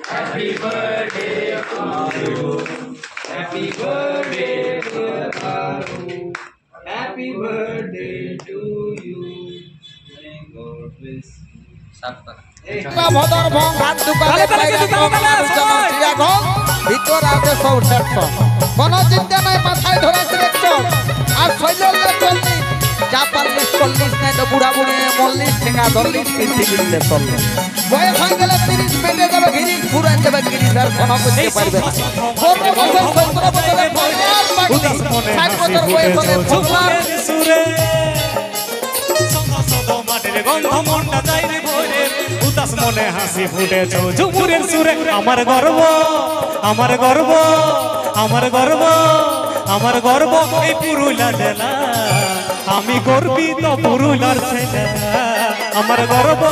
Happy birthday Aru. Happy birthday dear Aru. Happy birthday to you. May God bless you. ভদর ভং ভাত দোকানে ভিতর আছে সব সেট কোনো চিন্তা নাই মাথায় ধরে সিলেকশন আর শৈলের 40 যা 40 নাই তো বুড়া বুড়ি 40 ঠেঙ্গা 40 কিনতে কিনতে চলবে বয়স হয়ে গেলে 30 পেটে যাবে ঘিরি ঘুরান যাবে গিরি আর কোনো করতে পারবে না 15 বছর 17 বছরের পরিবার বাকি 60 বছর বয়স হলে ফুফার সুরে মাটির গন্ধ মনটা যাই রে ভরে উদাস মনে হাসি ফুটেছে ঝুমুরের সুরে আমার গর্ব আমার গর্ব আমার গর্ব আমার গর্ব এই পুরুলিয়া জেলা আমি গর্বিত পুরুলিয়ার ছেলে আমার গর্ব